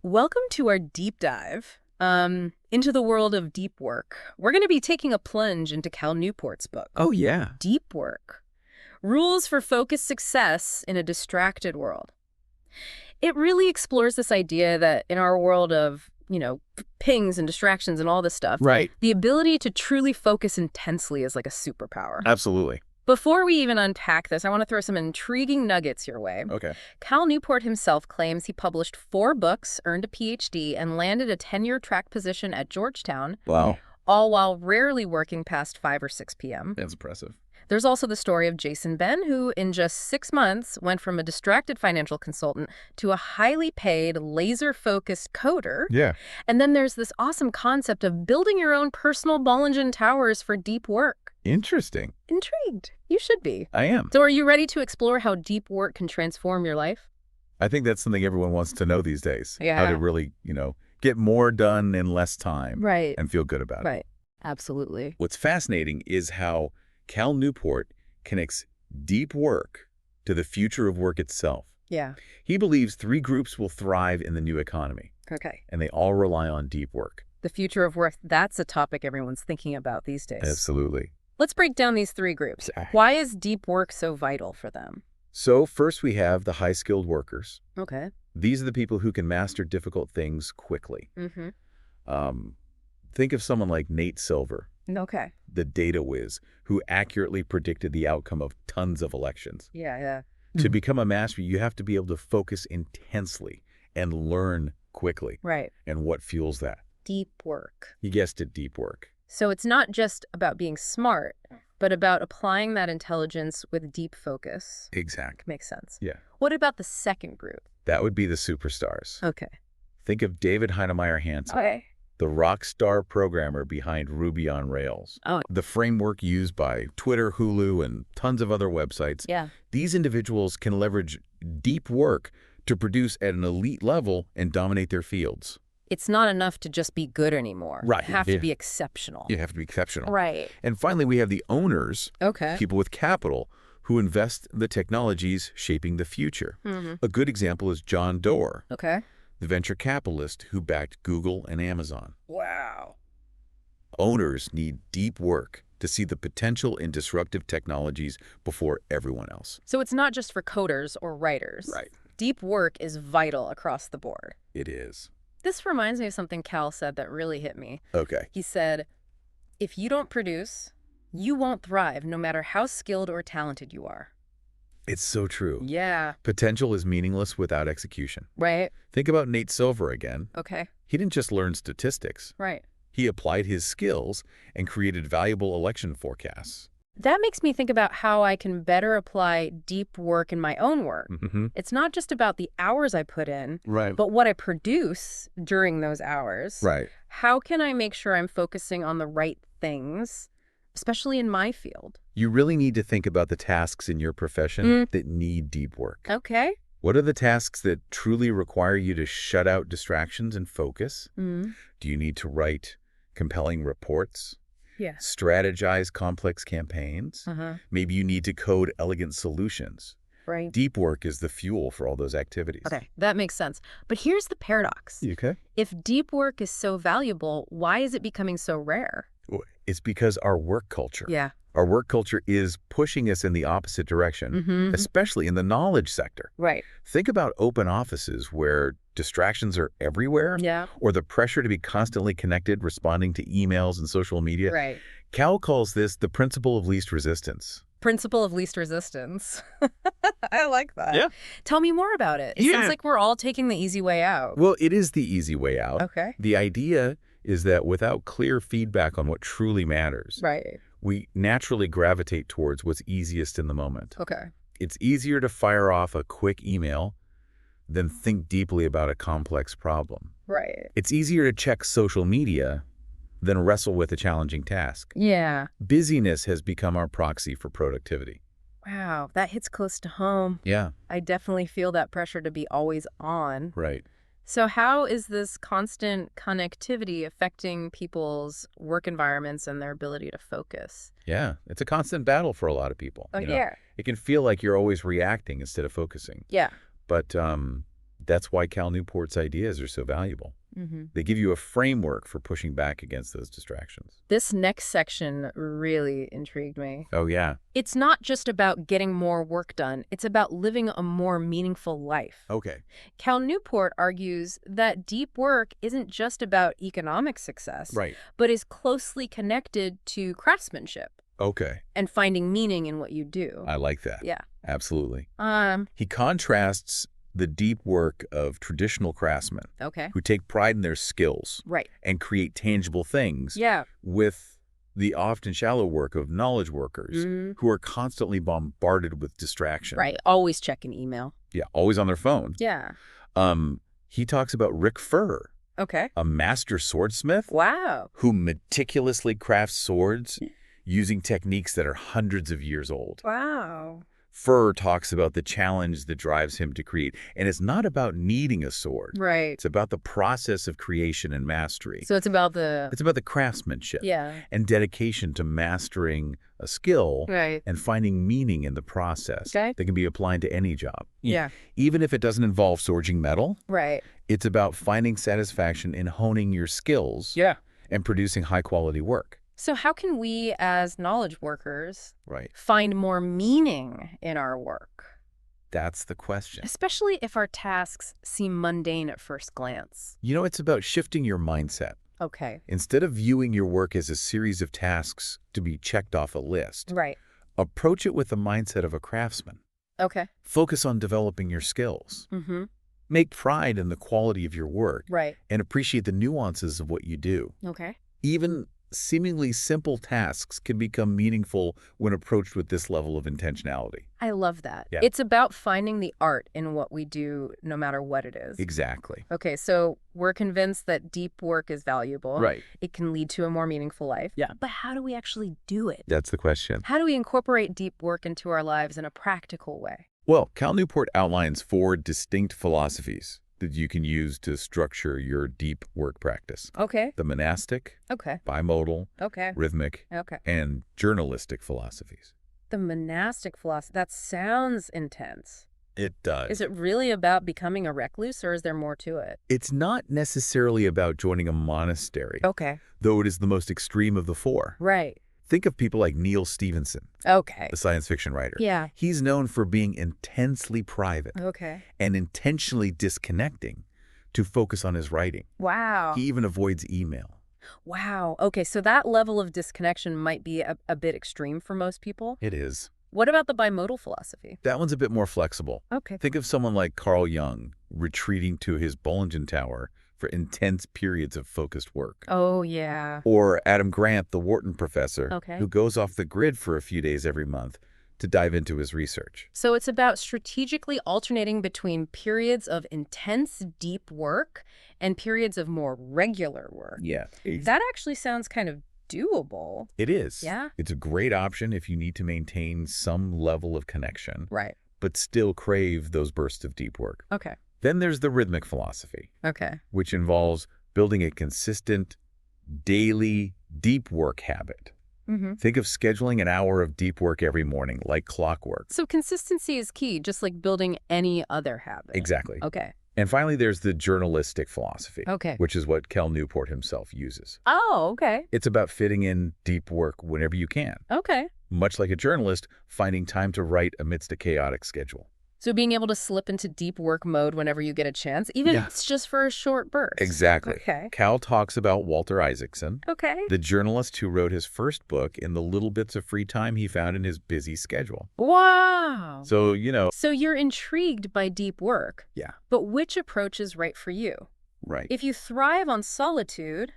Welcome to our deep dive into the world of deep work. We're going to be taking a plunge into Cal Newport's book, Oh, yeah. Deep Work: Rules for Focused Success in a Distracted World. It really explores this idea that in our world of, pings and distractions and all this stuff, Right. the ability to truly focus intensely is like a superpower. Absolutely. Before we even unpack this, I want to throw some intriguing nuggets your way. Okay. Cal Newport himself claims he published 4 books, earned a PhD, and landed a tenure-track position at Georgetown, Wow. all while rarely working past 5 or 6 p.m. That's impressive. There's also the story of Jason Ben, who in just 6 months went from a distracted financial consultant to a highly paid, laser-focused coder. Yeah. And then there's this awesome concept of building your own personal ball engine towers for deep work. Interesting. Intrigued. You should be. I am. So are you ready to explore how deep work can transform your life? I think that's something everyone wants to know these days. Yeah. How to really, get more done in less time. Right. And feel good about it. Right. Absolutely. What's fascinating is how Cal Newport connects deep work to the future of work itself. Yeah. He believes 3 groups will thrive in the new economy, Okay. and they all rely on deep work. The future of work, that's a topic everyone's thinking about these days. Absolutely. Let's break down these 3 groups. Why is deep work so vital for them? So first we have the high-skilled workers. Okay. These are the people who can master difficult things quickly. Mm-hmm. Think of someone like Nate Silver, Okay. the data whiz, who accurately predicted the outcome of tons of elections. Yeah. To become a master, you have to be able to focus intensely and learn quickly. Right. And what fuels that? Deep work. You guessed it, deep work. So it's not just about being smart, but about applying that intelligence with deep focus. Exactly. Makes sense. Yeah. What about the second group? That would be the superstars. Okay. Think of David Heinemeier Hansson, Okay. the rock star programmer behind Ruby on Rails. Oh. The framework used by Twitter, Hulu, and tons of other websites. Yeah. These individuals can leverage deep work to produce at an elite level and dominate their fields. It's not enough to just be good anymore. Right. You have to Yeah. be exceptional. You have to be exceptional. Right. And finally, we have the owners, Okay. people with capital, who invest in the technologies shaping the future. Mm-hmm. A good example is John Doerr, Okay. the venture capitalist who backed Google and Amazon. Wow. Owners need deep work to see the potential in disruptive technologies before everyone else. So it's not just for coders or writers. Right. Deep work is vital across the board. It is. This reminds me of something Cal said that really hit me. Okay. He said, if you don't produce, you won't thrive no matter how skilled or talented you are. It's so true. Yeah. Potential is meaningless without execution. Right. Think about Nate Silver again. Okay. He didn't just learn statistics. Right. He applied his skills and created valuable election forecasts. That makes me think about how I can better apply deep work in my own work. Mm-hmm. It's not just about the hours I put in, Right. but what I produce during those hours. Right. How can I make sure I'm focusing on the right things, especially in my field? You really need to think about the tasks in your profession that need deep work. Okay. What are the tasks that truly require you to shut out distractions and focus? Mm. Do you need to write compelling reports? Yeah. Strategize complex campaigns? Uh-huh. Maybe you need to code elegant solutions. Right. Deep work is the fuel for all those activities. Okay, that makes sense. But here's the paradox. You okay? If deep work is so valuable, why is it becoming so rare? It's because our work culture. Yeah. Our work culture is pushing us in the opposite direction, Mm-hmm. especially in the knowledge sector. Right. Think about open offices where distractions are everywhere, Yeah. or the pressure to be constantly connected, responding to emails and social media. Right. Cal calls this the principle of least resistance. Principle of least resistance. I like that. Yeah. Tell me more about it. It Yeah. sounds like we're all taking the easy way out. Well, it is the easy way out. Okay. The idea is that without clear feedback on what truly matters, Right. we naturally gravitate towards what's easiest in the moment. Okay. It's easier to fire off a quick email than think deeply about a complex problem. Right. It's easier to check social media than wrestle with a challenging task. Yeah. Busyness has become our proxy for productivity. Wow. That hits close to home. Yeah, I definitely feel that pressure to be always on. right. So how is this constant connectivity affecting people's work environments and their ability to focus? Yeah, it's a constant battle for a lot of people. Oh, you know? yeah. It can feel like you're always reacting instead of focusing. Yeah. But That's why Cal Newport's ideas are so valuable. They give you a framework for pushing back against those distractions. This next section really intrigued me. Oh, yeah. It's not just about getting more work done. It's about living a more meaningful life. Okay. Cal Newport argues that deep work isn't just about economic success, Right. but is closely connected to craftsmanship Okay. and finding meaning in what you do. I like that. Yeah. Absolutely. He contrasts the deep work of traditional craftsmen Okay. who take pride in their skills Right. and create tangible things Yeah. with the often shallow work of knowledge workers who are constantly bombarded with distraction. Right. Always checking email. Yeah, always on their phone. Yeah. He talks about Rick Furr, Okay. a master swordsmith Wow. who meticulously crafts swords using techniques that are hundreds of years old. Wow. Furr talks about the challenge that drives him to create. And it's not about needing a sword. Right. It's about the process of creation and mastery. So it's about the... It's about the craftsmanship Yeah. and dedication to mastering a skill Right. and finding meaning in the process Okay. that can be applied to any job. Yeah. Even if it doesn't involve forging metal, Right. it's about finding satisfaction in honing your skills Yeah. and producing high-quality work. So how can we, as knowledge workers, Right. find more meaning in our work, That's the question. especially if our tasks seem mundane at first glance? You know, it's about shifting your mindset. Okay. Instead of viewing your work as a series of tasks to be checked off a list, Right. approach it with the mindset of a craftsman. Okay. Focus on developing your skills. Mm-hmm. Make pride in the quality of your work Right. and appreciate the nuances of what you do. Okay. Even seemingly simple tasks can become meaningful when approached with this level of intentionality. I love that. Yeah. It's about finding the art in what we do, no matter what it is. Exactly. Okay, so we're convinced that deep work is valuable. Right. It can lead to a more meaningful life. Yeah. But how do we actually do it? That's the question. How do we incorporate deep work into our lives in a practical way? Well, Cal Newport outlines 4 distinct philosophies that you can use to structure your deep work practice. Okay. The monastic, Okay. bimodal, Okay. rhythmic, Okay. and journalistic philosophies. The monastic philosophy, that sounds intense. It does. Is it really about becoming a recluse, or is there more to it? It's not necessarily about joining a monastery, Okay. though it is the most extreme of the 4. Right. Think of people like Neil Stephenson, Okay. the science fiction writer. Yeah. He's known for being intensely private Okay. and intentionally disconnecting to focus on his writing. Wow. He even avoids email. Wow. Okay, so that level of disconnection might be a bit extreme for most people. It is. What about the bimodal philosophy? That one's a bit more flexible. Okay. Think of someone like Carl Jung retreating to his Bollingen Tower for intense periods of focused work. Oh, yeah. Or Adam Grant, the Wharton professor, Okay. who goes off the grid for a few days every month to dive into his research. So it's about strategically alternating between periods of intense, deep work and periods of more regular work. Yeah. That actually sounds kind of doable. It is. Yeah? It's a great option if you need to maintain some level of connection, Right. but still crave those bursts of deep work. Okay. Then there's the rhythmic philosophy, Okay. which involves building a consistent, daily, deep work habit. Mm-hmm. Think of scheduling an hour of deep work every morning, like clockwork. So consistency is key, just like building any other habit. Exactly. Okay. And finally, there's the journalistic philosophy, Okay. which is what Cal Newport himself uses. Oh, okay. It's about fitting in deep work whenever you can, Okay. much like a journalist finding time to write amidst a chaotic schedule. So being able to slip into deep work mode whenever you get a chance, even if it's just for a short burst. Exactly. Okay. Cal talks about Walter Isaacson, Okay. the journalist who wrote his first book in the little bits of free time he found in his busy schedule. Wow. So, you know. So you're intrigued by deep work. Yeah. But which approach is right for you? Right. If you thrive on solitude,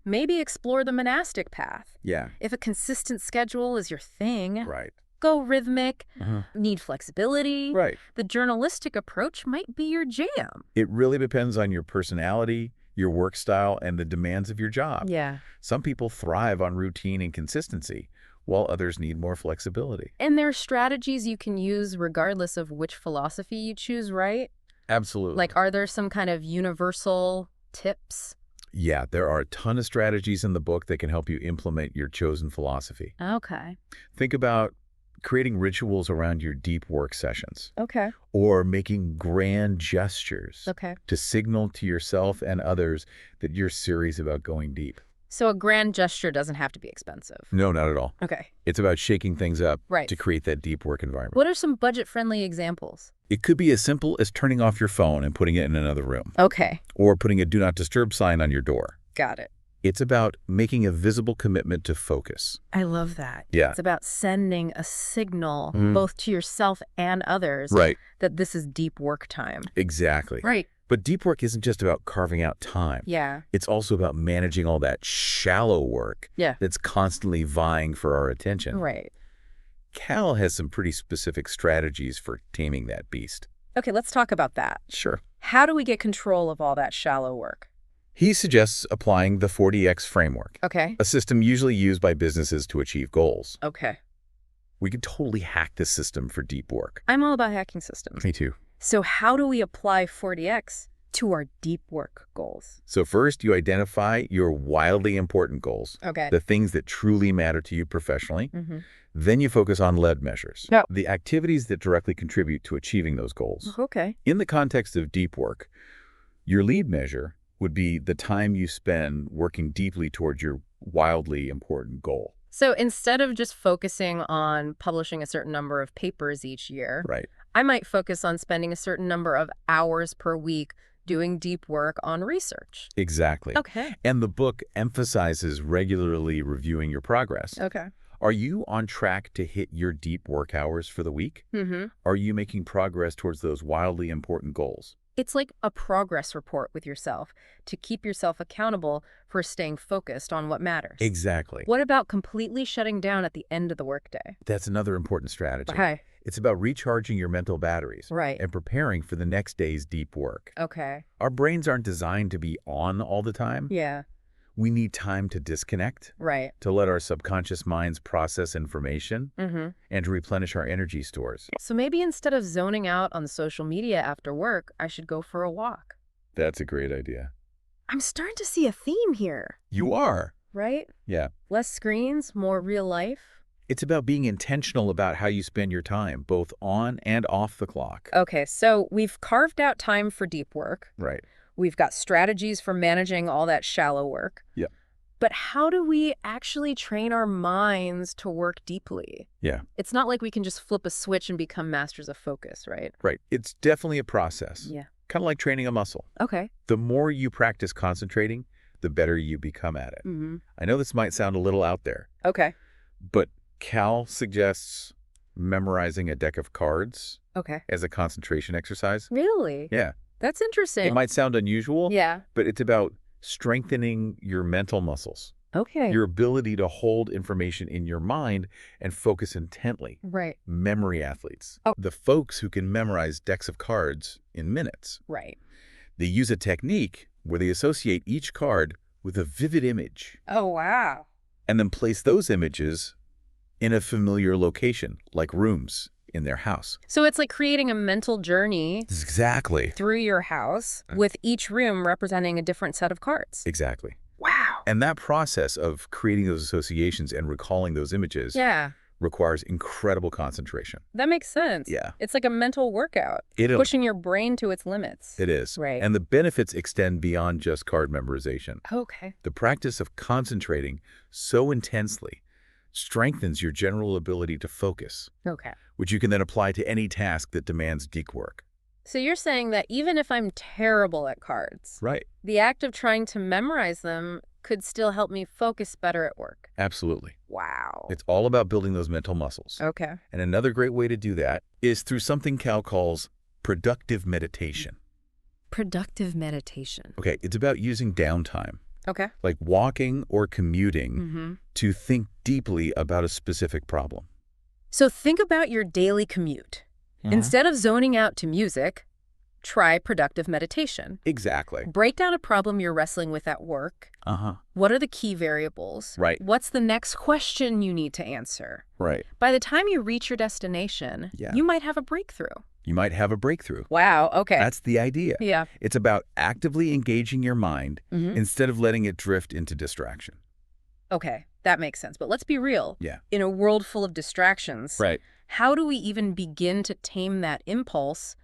maybe explore the monastic path. Yeah. If a consistent schedule is your thing, Right. go rhythmic. Uh-huh. Need flexibility. Right. The journalistic approach might be your jam. It really depends on your personality, your work style, and the demands of your job. Yeah. Some people thrive on routine and consistency, while others need more flexibility. And there are strategies you can use regardless of which philosophy you choose, right? Absolutely. Like, are there some kind of universal tips? Yeah, there are a ton of strategies in the book that can help you implement your chosen philosophy. Okay. Think about creating rituals around your deep work sessions, Okay. or making grand gestures Okay. to signal to yourself and others that you're serious about going deep. So a grand gesture doesn't have to be expensive. No, not at all. Okay. It's about shaking things up Right. to create that deep work environment. What are some budget-friendly examples? It could be as simple as turning off your phone and putting it in another room, Okay. or putting a do not disturb sign on your door. Got it. It's about making a visible commitment to focus. I love that. Yeah. It's about sending a signal Mm. both to yourself and others Right. that this is deep work time. Exactly. Right. But deep work isn't just about carving out time. Yeah. It's also about managing all that shallow work Yeah. that's constantly vying for our attention. Right. Cal has some pretty specific strategies for taming that beast. Okay, let's talk about that. Sure. How do we get control of all that shallow work? He suggests applying the 40X framework, Okay. a system usually used by businesses to achieve goals. Okay. We could totally hack this system for deep work. I'm all about hacking systems. Me too. So how do we apply 40X to our deep work goals? So first, you identify your wildly important goals, Okay. the things that truly matter to you professionally. Mm-hmm. Then you focus on lead measures, Yep. the activities that directly contribute to achieving those goals. Okay. In the context of deep work, your lead measure would be the time you spend working deeply towards your wildly important goal. So instead of just focusing on publishing a certain number of papers each year, Right. I might focus on spending a certain number of hours per week doing deep work on research. Exactly. Okay. And the book emphasizes regularly reviewing your progress. Okay. Are you on track to hit your deep work hours for the week? Mm-hmm. Are you making progress towards those wildly important goals? It's like a progress report with yourself to keep yourself accountable for staying focused on what matters. Exactly. What about completely shutting down at the end of the workday? That's another important strategy. Okay. It's about recharging your mental batteries Right. and preparing for the next day's deep work. Okay. Our brains aren't designed to be on all the time. Yeah. We need time to disconnect, Right. to let our subconscious minds process information, Mm-hmm. and to replenish our energy stores. So maybe instead of zoning out on social media after work, I should go for a walk. That's a great idea. I'm starting to see a theme here, You are. right? Yeah. Less screens, more real life. It's about being intentional about how you spend your time, both on and off the clock. Okay, so we've carved out time for deep work. Right. We've got strategies for managing all that shallow work. Yeah. But how do we actually train our minds to work deeply? Yeah. It's not like we can just flip a switch and become masters of focus, right? Right. It's definitely a process. Yeah. Kind of like training a muscle. Okay. The more you practice concentrating, the better you become at it. Mm-hmm. I know this might sound a little out there, Okay. but Cal suggests memorizing a deck of cards Okay. as a concentration exercise. Really? Yeah. That's interesting. It might sound unusual, Yeah. but it's about strengthening your mental muscles, Okay. your ability to hold information in your mind and focus intently. Right. Memory athletes, Oh. the folks who can memorize decks of cards in minutes. Right. They use a technique where they associate each card with a vivid image Oh, wow. and then place those images in a familiar location, like rooms in their house. So it's like creating a mental journey Exactly. through your house with each room representing a different set of cards. Exactly. Wow. And that process of creating those associations and recalling those images Yeah. requires incredible concentration. That makes sense. Yeah. It's like a mental workout, It is. pushing your brain to its limits. It is. Right. And the benefits extend beyond just card memorization. Okay. The practice of concentrating so intensely strengthens your general ability to focus, Okay. which you can then apply to any task that demands deep work. So you're saying that even if I'm terrible at cards, Right. the act of trying to memorize them could still help me focus better at work. Absolutely. Wow. It's all about building those mental muscles. Okay. And another great way to do that is through something Cal calls productive meditation. Productive meditation. Okay, it's about using downtime, Okay. like walking or commuting, Mm-hmm. to think deeply about a specific problem. So think about your daily commute. Instead of zoning out to music, try productive meditation. Exactly. Break down a problem you're wrestling with at work. Uh-huh. What are the key variables? Right. What's the next question you need to answer? Right. By the time you reach your destination, Yeah. you might have a breakthrough. You might have a breakthrough. Wow, okay. That's the idea. Yeah. It's about actively engaging your mind Mhm. instead of letting it drift into distraction. Okay. That makes sense. But let's be real. Yeah. In a world full of distractions, Right. how do we even begin to tame that impulse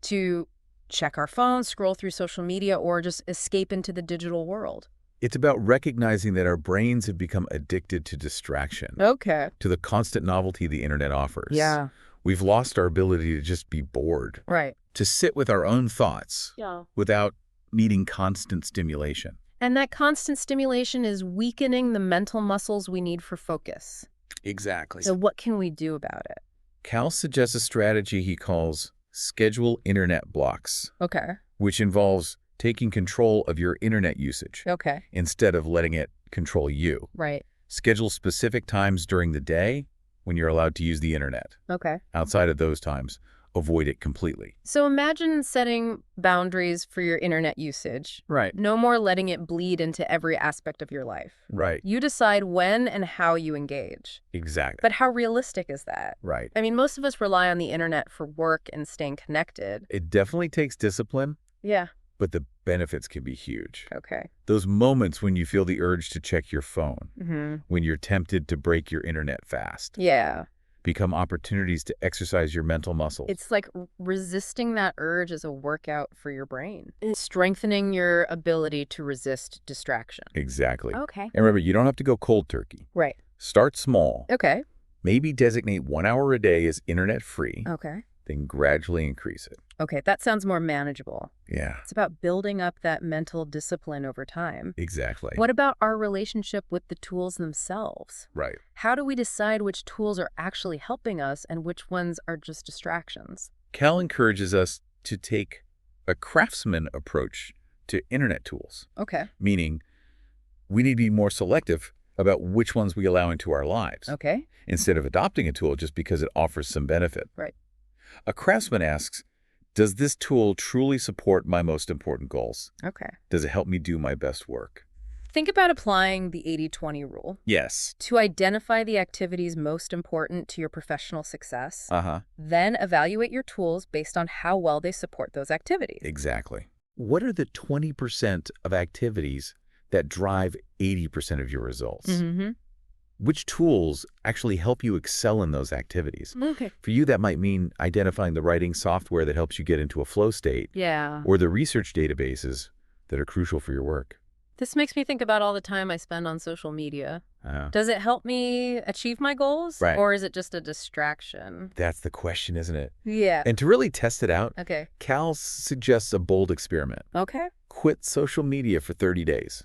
to check our phones, scroll through social media, or just escape into the digital world? It's about recognizing that our brains have become addicted to distraction, Okay. to the constant novelty the internet offers. Yeah. We've lost our ability to just be bored, Right. to sit with our own thoughts Yeah. without needing constant stimulation. And that constant stimulation is weakening the mental muscles we need for focus. Exactly. So what can we do about it? Cal suggests a strategy he calls schedule internet blocks, Okay. which involves taking control of your internet usage Okay. instead of letting it control you. Right. Schedule specific times during the day when you're allowed to use the internet. Okay. Outside of those times, avoid it completely. So imagine setting boundaries for your internet usage. Right. No more letting it bleed into every aspect of your life. Right. You decide when and how you engage. Exactly. But how realistic is that? Right. I mean, most of us rely on the internet for work and staying connected. It definitely takes discipline, Yeah. but the benefits can be huge. Okay. Those moments when you feel the urge to check your phone, Mm-hmm. when you're tempted to break your internet fast, Yeah. become opportunities to exercise your mental muscles. It's like resisting that urge is a workout for your brain. It's strengthening your ability to resist distraction. Exactly. Okay. And remember, you don't have to go cold turkey. Right. Start small. Okay. Maybe designate 1 hour a day as internet free, Okay. then gradually increase it. Okay, that sounds more manageable. Yeah, It's about building up that mental discipline over time. exactly. What about our relationship with the tools themselves? Right. How do we decide which tools are actually helping us and which ones are just distractions? Cal encourages us to take a craftsman approach to internet tools, Okay. meaning we need to be more selective about which ones we allow into our lives, Okay. instead of adopting a tool just because it offers some benefit. Right. A craftsman asks, does this tool truly support my most important goals? Okay. Does it help me do my best work? Think about applying the 80-20 rule Yes. to identify the activities most important to your professional success, then evaluate your tools based on how well they support those activities. Exactly. What are the 20% of activities that drive 80% of your results? Mm-hmm. Which tools actually help you excel in those activities? Okay. For you, that might mean identifying the writing software that helps you get into a flow state, Yeah. or the research databases that are crucial for your work. This makes me think about all the time I spend on social media. Uh, Does it help me achieve my goals? Right. Or is it just a distraction? that's the question, isn't it? Yeah. And to really test it out, Okay. Cal suggests a bold experiment. Okay. Quit social media for 30 days.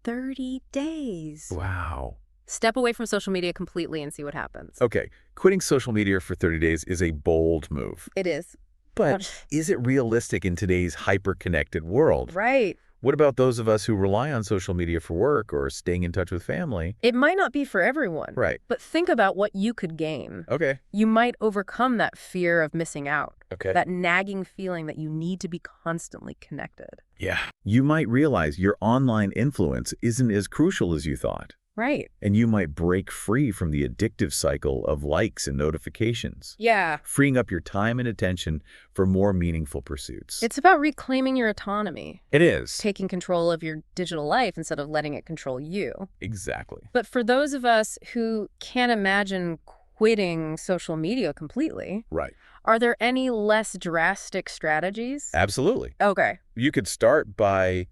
30 days. Wow. Step away from social media completely and see what happens. Okay, quitting social media for 30 days is a bold move. It is. But is it realistic in today's hyper-connected world? Right. What about those of us who rely on social media for work or staying in touch with family? It might not be for everyone. Right. But think about what you could gain. Okay. You might overcome that fear of missing out, Okay. that nagging feeling that you need to be constantly connected. Yeah. You might realize your online influence isn't as crucial as you thought. Right. And you might break free from the addictive cycle of likes and notifications, Yeah. freeing up your time and attention for more meaningful pursuits. It's about reclaiming your autonomy, It is. taking control of your digital life instead of letting it control you. Exactly. But for those of us who can't imagine quitting social media completely, Right. are there any less drastic strategies? Absolutely. Okay. You could start by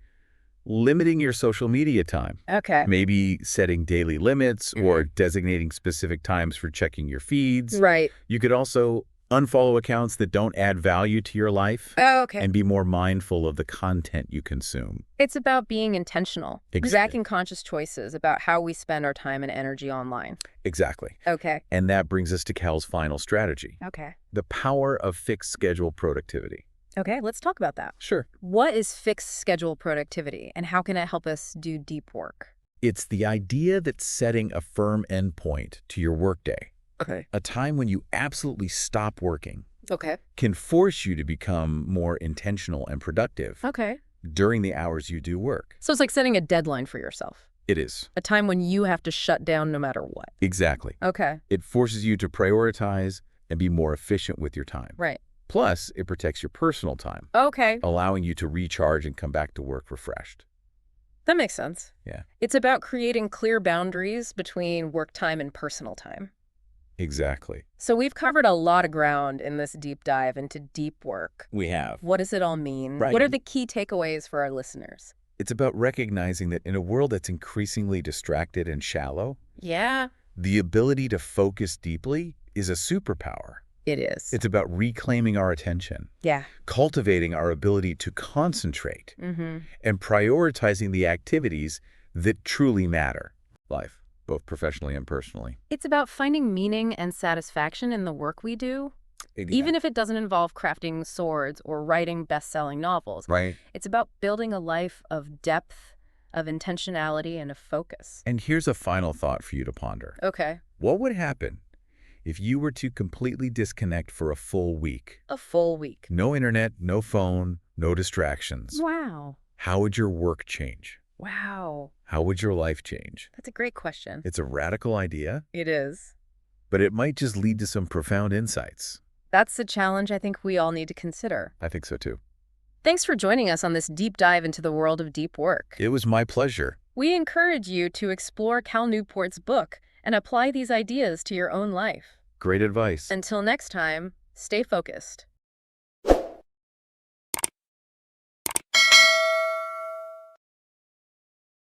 limiting your social media time. Okay. Maybe setting daily limits or designating specific times for checking your feeds. Right. You could also unfollow accounts that don't add value to your life Oh, okay. and be more mindful of the content you consume. It's about being intentional, Exactly. making conscious choices about how we spend our time and energy online. Exactly. Okay. And that brings us to Cal's final strategy, Okay. the power of fixed schedule productivity. Okay, let's talk about that. Sure. What is fixed schedule productivity and how can it help us do deep work? It's the idea that setting a firm endpoint to your workday, Okay. a time when you absolutely stop working, Okay. can force you to become more intentional and productive Okay. during the hours you do work. So it's like setting a deadline for yourself, It is. a time when you have to shut down no matter what. Exactly. Okay. It forces you to prioritize and be more efficient with your time. Right. Plus, it protects your personal time, Okay. allowing you to recharge and come back to work refreshed. That makes sense. Yeah, It's about creating clear boundaries between work time and personal time. exactly. So we've covered a lot of ground in this deep dive into deep work. We have. What does it all mean? Right. What are the key takeaways for our listeners? It's about recognizing that in a world that's increasingly distracted and shallow, Yeah, the ability to focus deeply is a superpower. it is. It's about reclaiming our attention, Yeah. cultivating our ability to concentrate, Mm-hmm. and prioritizing the activities that truly matter. Life, both professionally and personally. It's about finding meaning and satisfaction in the work we do, even if it doesn't involve crafting swords or writing best-selling novels. Right. It's about building a life of depth, of intentionality, and of focus. And here's a final thought for you to ponder. Okay. What would happen if you were to completely disconnect for a full week? A full week. No internet, no phone, no distractions. Wow. How would your work change? Wow. How would your life change? That's a great question. It's a radical idea, It is. but it might just lead to some profound insights. That's a challenge I think we all need to consider. I think so too. Thanks for joining us on this deep dive into the world of deep work. It was my pleasure. We encourage you to explore Cal Newport's book and apply these ideas to your own life. Great advice. Until next time, stay focused.